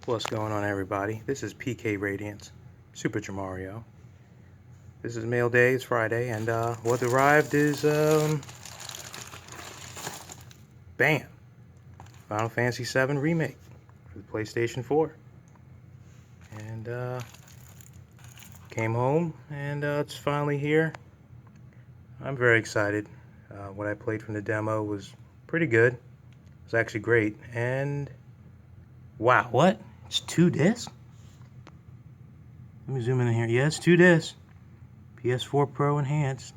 What's going on, everybody? This is PK Radiance, SuperJaMAalRIO. This is mail day, it's Friday, and what arrived is, bam! Final Fantasy VII Remake for the PlayStation 4. And, came home, and it's finally here. I'm very excited. What I played from the demo was pretty good. It was actually great, and wow, what? It's 2 discs? Let me zoom in here. Yeah, it's 2 discs. PS4 Pro Enhanced.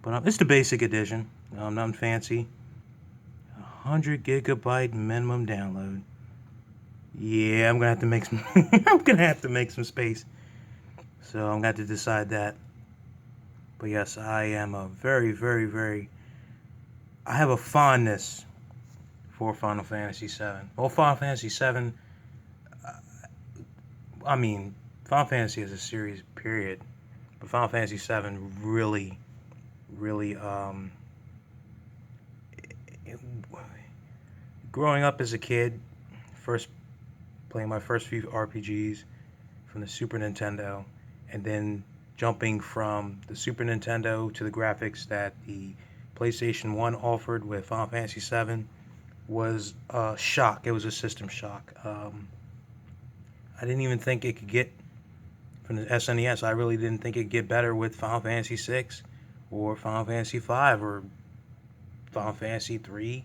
But it's the basic edition. Nothing fancy. 100 gigabyte minimum download. Yeah, I'm gonna have to make some. I'm gonna have to make some space. So I'm gonna have to decide that. But yes, I am a very. I have a fondness for Final Fantasy VII. Well, Final Fantasy VII. I mean, Final Fantasy is a series, period. But Final Fantasy VII really, growing up as a kid, first playing my first few RPGs from the Super Nintendo, and then jumping from the Super Nintendo to the graphics that the PlayStation 1 offered with Final Fantasy VII was a shock. It was a system shock. I didn't even think it could get from the SNES. I really didn't think it could get better with Final Fantasy VI or Final Fantasy V or Final Fantasy III,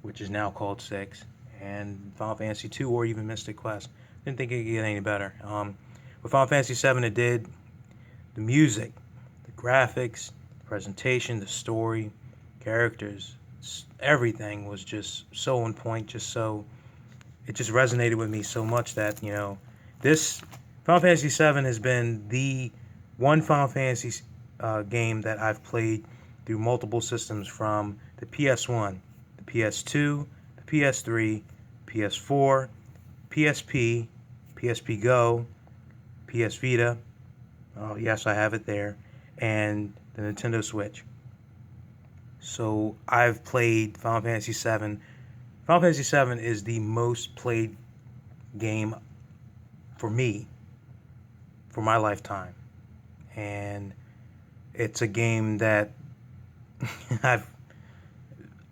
which is now called 6, and Final Fantasy II or even Mystic Quest. Didn't think it could get any better. With Final Fantasy VII, it did. The music, the graphics, the presentation, the story, characters, everything was just so on point, it just resonated with me so much that, this Final Fantasy VII has been the one Final Fantasy game that I've played through multiple systems, from the PS1, the PS2, the PS3, PS4, PSP, PSP Go, PS Vita. Oh, yes, I have it there. And the Nintendo Switch. So I've played Final Fantasy VII. Final Fantasy VII is the most played game for me for my lifetime. And it's a game that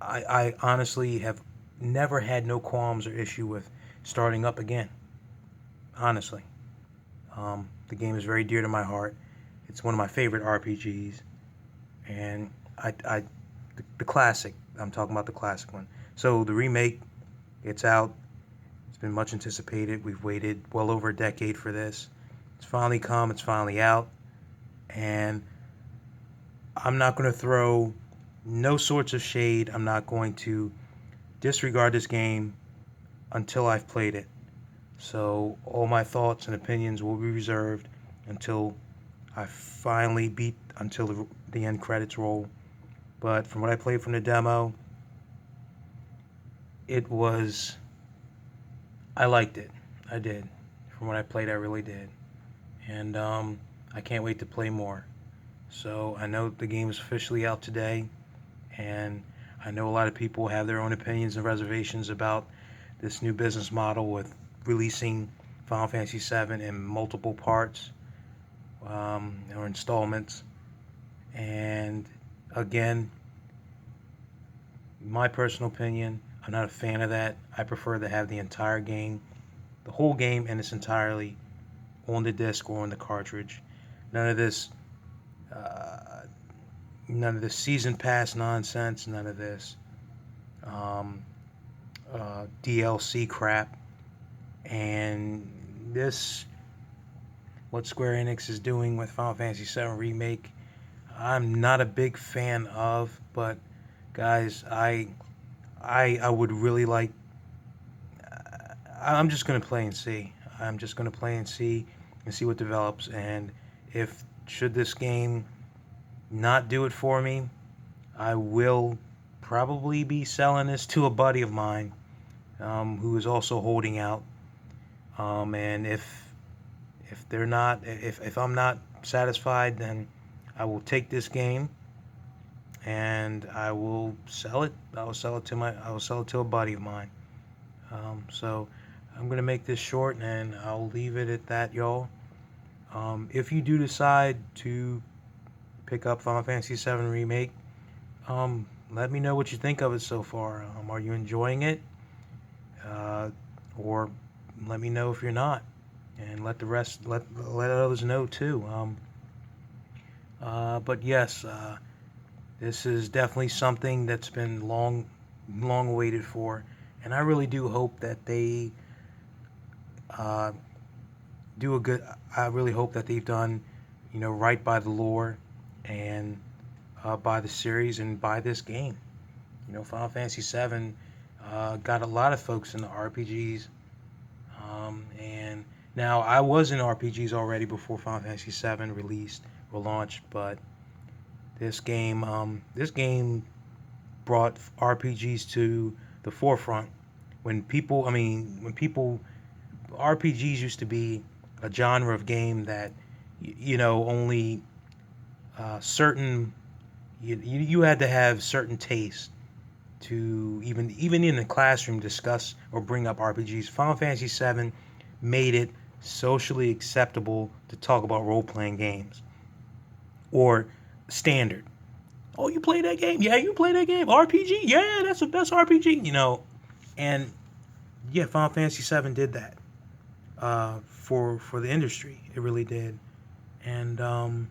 I honestly have never had no qualms or issue with starting up again. Honestly. The game is very dear to my heart. It's one of my favorite RPGs. And the classic, I'm talking about the classic one. So the remake, it's out. It's been much anticipated. We've waited well over a decade for this. It's finally come. It's finally out. And I'm not going to throw no sorts of shade. I'm not going to disregard this game until I've played it. So all my thoughts and opinions will be reserved until I finally until the end credits roll. But from what I played from the demo, I liked it. I did. From what I played, I really did. And I can't wait to play more. So I know the game is officially out today, and I know a lot of people have their own opinions and reservations about this new business model with releasing Final Fantasy VII in multiple parts or installments. And again, my personal opinion, I'm not a fan of that. I prefer to have the entire game, the whole game in its entirety, on the disc or on the cartridge. None of this season pass nonsense. None of this DLC crap. And what Square Enix is doing with Final Fantasy VII Remake, I'm not a big fan of. But guys, I would really like. I'm just gonna play and see. I'm just gonna play and see what develops. And if should this game not do it for me, I will probably be selling this to a buddy of mine who is also holding out. And if I'm not satisfied, then I will take this game and I will sell it. I will sell it to a buddy of mine. So I'm gonna make this short, and I'll leave it at that, y'all. If you do decide to pick up Final Fantasy VII Remake, let me know what you think of it so far. Are you enjoying it? Or let me know if you're not, and let others know too. But yes, this is definitely something that's been long awaited for, and I really do hope that they uh, do a good. I really hope that they've done, right by the lore, and by the series and by this game. Final Fantasy VII got a lot of folks into RPGs, and now I was in RPGs already before Final Fantasy VII released or launched, but this game brought RPGs to the forefront. When people, RPGs used to be a genre of game that, only certain, you had to have certain taste to even in the classroom discuss or bring up RPGs. Final Fantasy VII made it socially acceptable to talk about role-playing games or standard. Oh, you play that game? Yeah, you play that game. RPG? Yeah, that's the best RPG. And yeah, Final Fantasy VII did that for the industry. It really did. And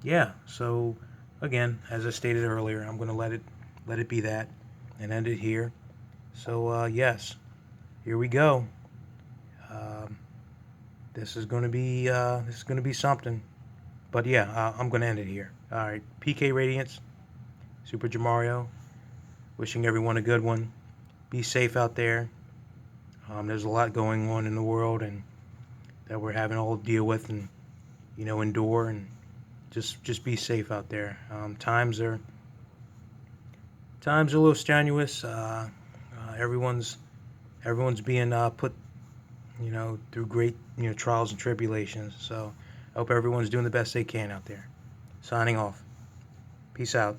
yeah, so again, as I stated earlier, I'm gonna let it be that and end it here. So yes, here we go. Um, this is gonna be something. But yeah, I'm gonna end it here. All right, PK Radiance, SuperJaMAalRIO. Wishing everyone a good one. Be safe out there. There's a lot going on in the world, and that we're having to all deal with and endure, and just be safe out there. Times are a little strenuous. Everyone's being put through great trials and tribulations. So I hope everyone's doing the best they can out there. Signing off. Peace out.